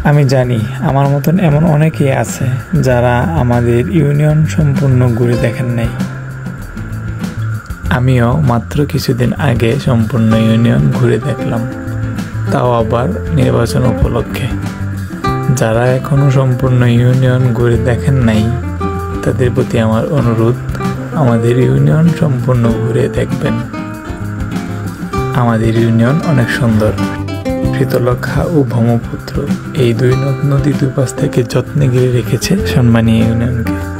আমি জানি আমার মতন এমন অনেকেই আছে যারা আমাদের ইউনিয়ন সম্পূর্ণ ঘুরে দেখেন নাই। আমিও মাত্র কিছুদিন আগে সম্পূর্ণ ইউনিয়ন ঘুরে দেখলাম, তাও আবার নির্বাচন উপলক্ষে। যারা এখনো সম্পূর্ণ ইউনিয়ন ঘুরে দেখেন নাই তাদের প্রতি আমার অনুরোধ, আমাদের ইউনিয়ন সম্পূর্ণ ঘুরে দেখবেন। আমাদের ইউনিয়ন অনেক সুন্দর। শীতলক্ষা ও ব্রহ্মপুত্র এই দুই নদ নদী দুই পাশ থেকে যত্নে ঘিরে রেখেছে সন্মানী ইউনিয়নকে।